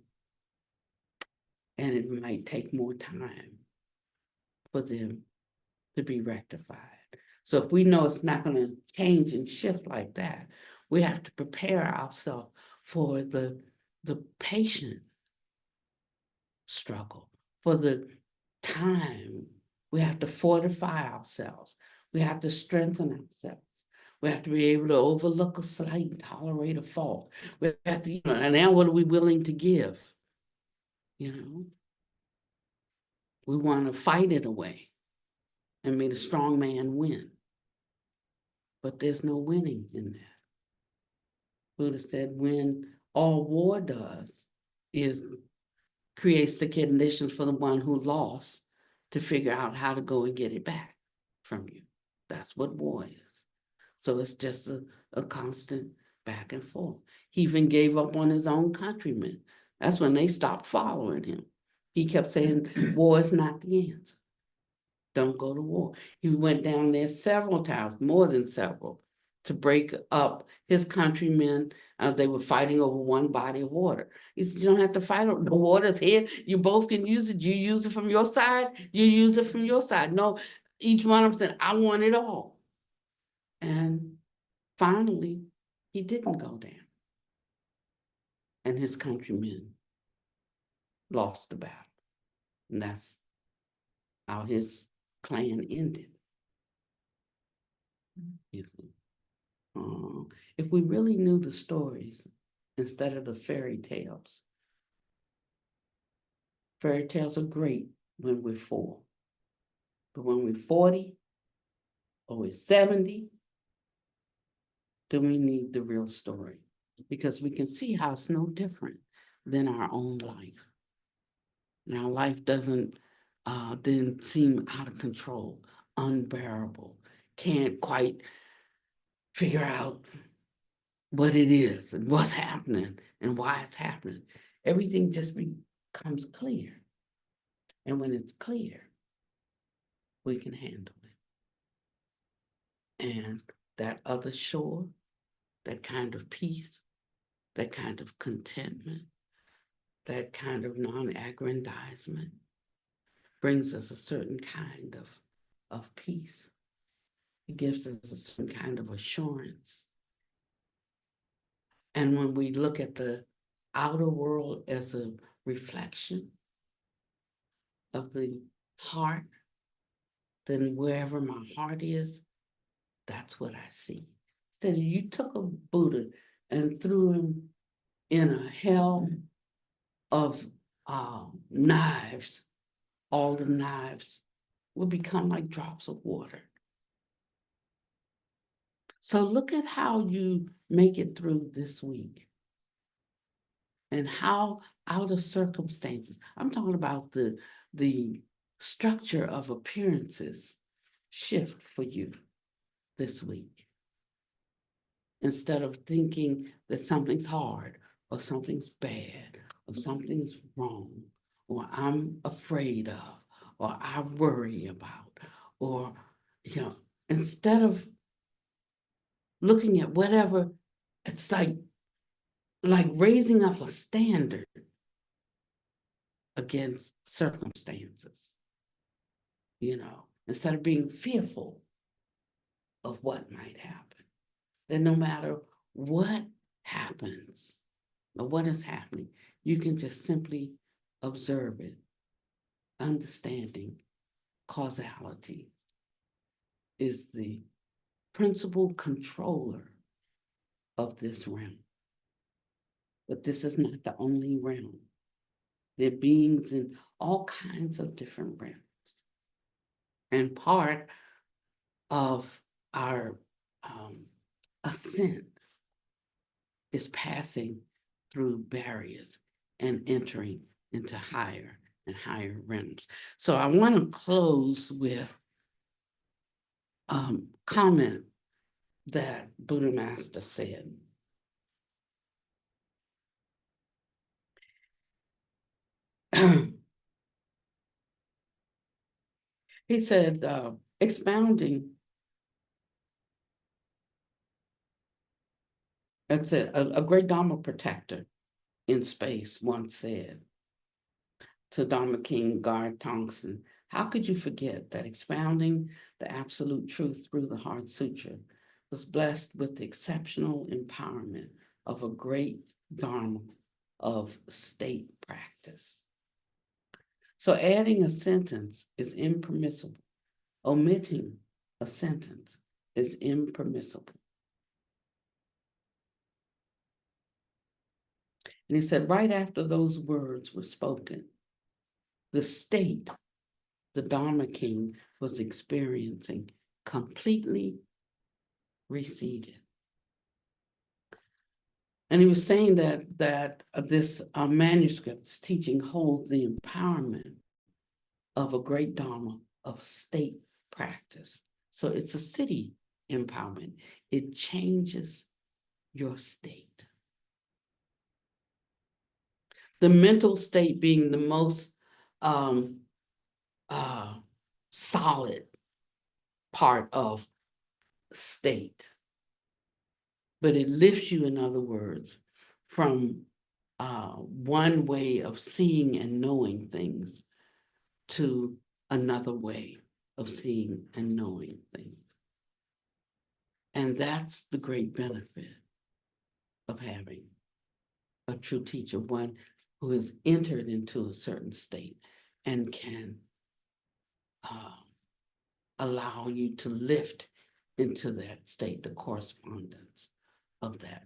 And it might take more time for them to be rectified. So if we know it's not going to change and shift like that, we have to prepare ourselves for the patient struggle, for the time. We have to fortify ourselves. We have to strengthen ourselves. We have to be able to overlook a slight and tolerate a fault. We have to, and now what are we willing to give? We want to fight it away and may the strong man win. But there's no winning in that. Buddha said, when all war does is creates the conditions for the one who lost to figure out how to go and get it back from you. That's what war is. So it's just a constant back and forth. He even gave up on his own countrymen. That's when they stopped following him. He kept saying, war is not the answer. Don't go to war. He went down there several times, more than several, to break up his countrymen. They were fighting over one body of water. He said, you don't have to fight over the water's here. You both can use it. You use it from your side, you use it from your side. No, each one of them said, I want it all. And finally, he didn't go down. And his countrymen lost the battle. And that's how his clan ended. If we really knew the stories instead of the fairy tales are great when we're 4. But when we're 40 or we're 70, then we need the real story, because we can see how it's no different than our own life. And our life doesn't then seem out of control, unbearable, can't quite figure out what it is and what's happening and why it's happening. Everything just becomes clear. And when it's clear, we can handle it. And that other shore, that kind of peace, that kind of contentment, that kind of non-aggrandizement brings us a certain kind of peace. It gives us a certain kind of assurance. And when we look at the outer world as a reflection of the heart, then wherever my heart is, that's what I see. Instead of you took a Buddha and threw him in a hell of knives, all the knives would become like drops of water. So look at how you make it through this week and how out of circumstances, I'm talking about the structure of appearances shift for you this week. Instead of thinking that something's hard or something's bad or something's wrong or I'm afraid of or I worry about, or, instead of looking at whatever, it's like raising up a standard against circumstances, instead of being fearful of what might happen. Then no matter what happens or what is happening, you can just simply observe it, understanding causality is the principal controller of this realm. But this is not the only realm. There are beings in all kinds of different realms. And part of our ascent is passing through barriers and entering into higher and higher realms. So I want to close with comment that Buddha Master said. He said, expounding, that's a great Dharma protector in space once said to Dharma King Guard Tongson, how could you forget that expounding the absolute truth through the Heart Sutra was blessed with the exceptional empowerment of a great Dharma of state practice? So adding a sentence is impermissible. Omitting a sentence is impermissible. And he said, right after those words were spoken, the state the Dharma King was experiencing completely receded. And he was saying that this manuscript teaching holds the empowerment of a great Dharma of state practice. So it's a city empowerment. It changes your state. The mental state being the most solid part of state. But it lifts you, in other words, from one way of seeing and knowing things to another way of seeing and knowing things. And that's the great benefit of having a true teacher, one who has entered into a certain state and can allow you to lift into that state, the correspondence of that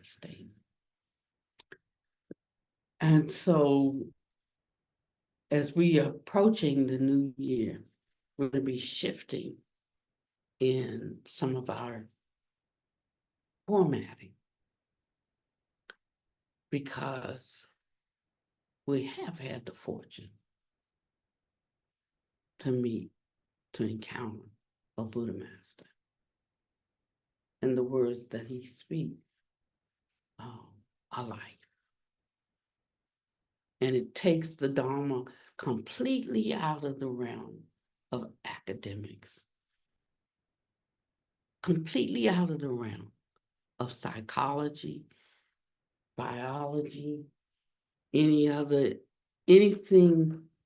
state. And so as we are approaching the new year, we're going to be shifting in some of our formatting because we have had the fortune to meet, to encounter a Buddha master. And the words that he speaks are life. And it takes the Dharma completely out of the realm of academics, completely out of the realm of psychology, biology, anything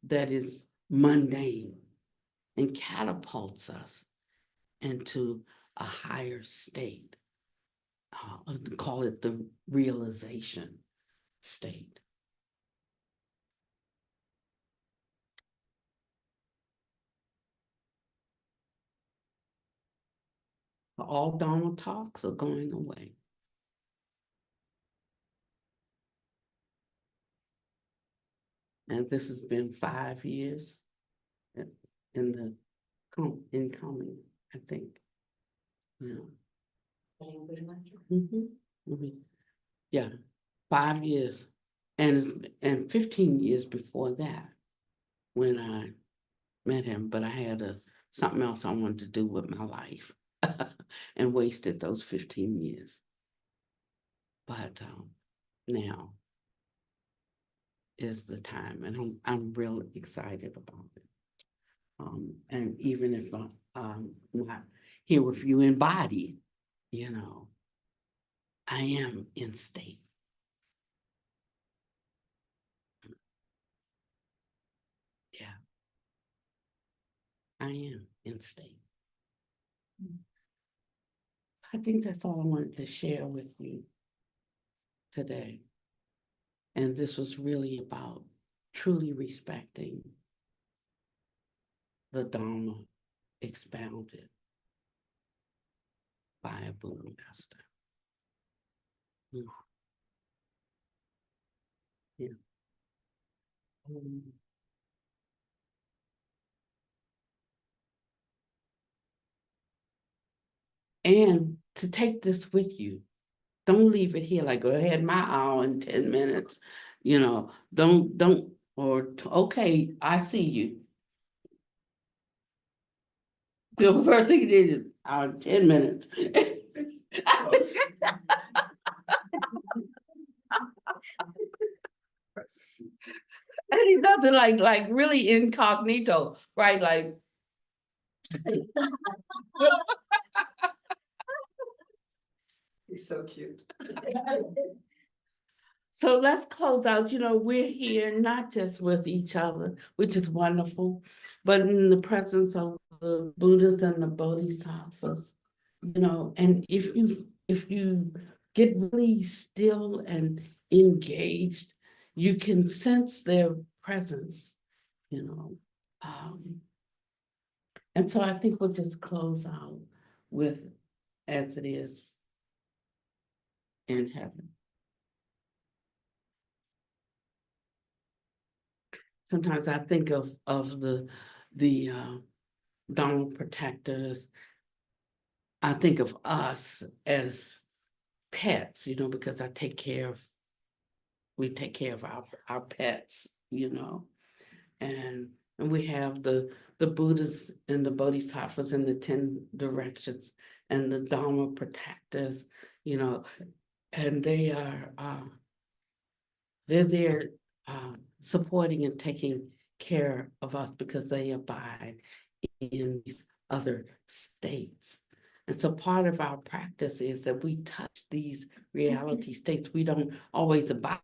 that is mundane, and catapults us into a higher state. Call it the realization state. All Dharma talks are going away. And this has been 5 years in coming, I think. Yeah, 5 years. And 15 years before that, when I met him, but I had something else I wanted to do with my life and wasted those 15 years. But now is the time, and I'm really excited about it. And even if I'm not here with you in body, I am in state. Yeah, I am in state. I think that's all I wanted to share with you today. And this was really about truly respecting the Dharma expounded by a Buddha master. Yeah. And to take this with you. Don't leave it here like, go ahead, my hour and 10 minutes. Don't, okay, I see you. The first thing you did is hour and 10 minutes. And he does it like really incognito, right? Like, He's so cute. so let's close out. We're here not just with each other, which is wonderful, but in the presence of the Buddhas and the Bodhisattvas. And if you get really still and engaged, you can sense their presence. And so I think we'll just close out with as it is in heaven. Sometimes I think of the Dharma protectors. I think of us as pets, you know, because we take care of our pets, you know, and we have the Buddhas and the Bodhisattvas and the 10 directions and the Dharma protectors, you know, and they're there supporting and taking care of us because they abide in these other states. And so part of our practice is that we touch these reality states. We don't always abide.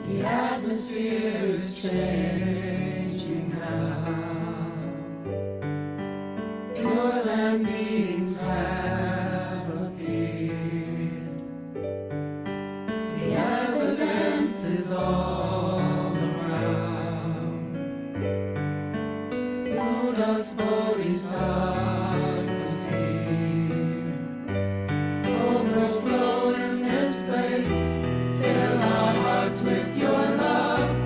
The atmosphere is changing now. Pure land beings have appeared. The evidence is all around. Buddha's Bodhisattvas here. Overflow in this place. Fill our hearts with your love.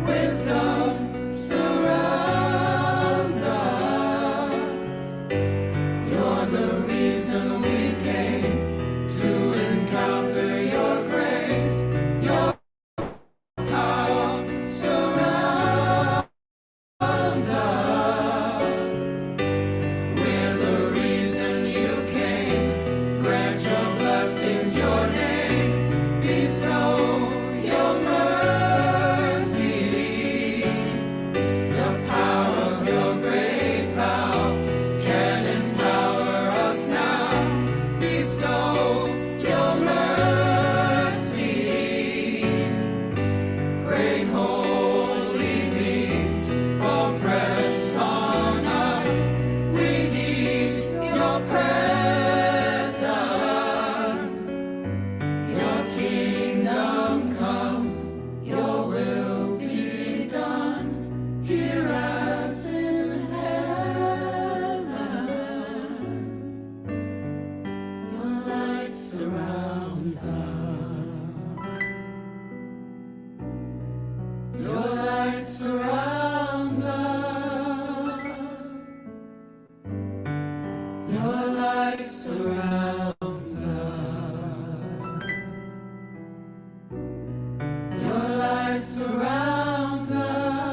Wisdom surrounds us. You're the reason we came to encounter your grace. Your power surrounds us. We're the reason you came. Grant your blessings, your name. Bestow your mercy. The power of your great vow can empower us now. Bestow your mercy. Great holy beast, fall fresh on us. We need your presence. Your kingdom come, your will be done, here as in heaven. Your light surrounds us. Your light surrounds us. Your light surrounds us. Your light surrounds us.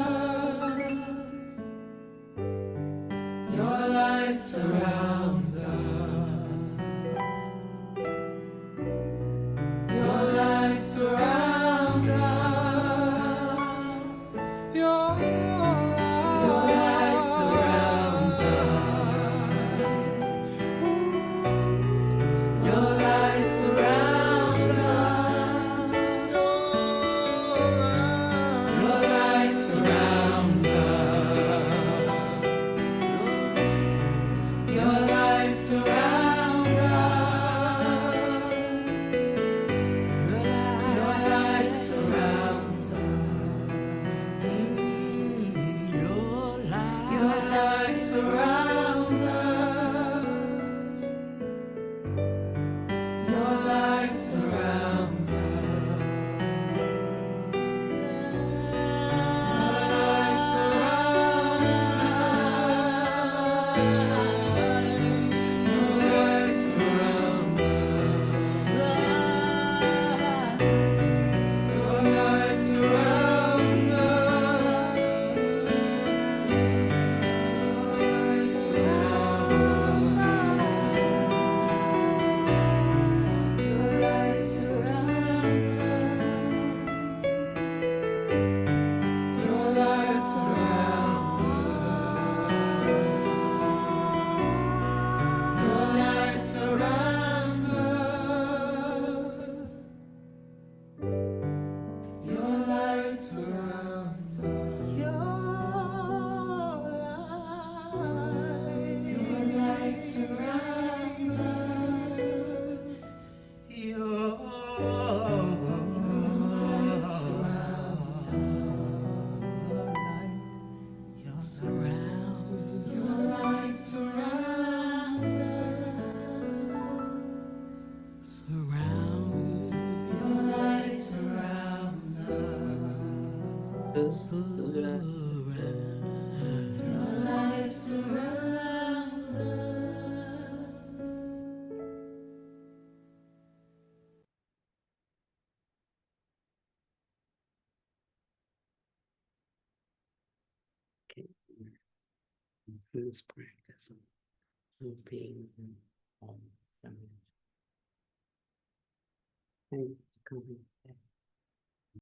light surrounds us. This practice of being Thanks for coming back.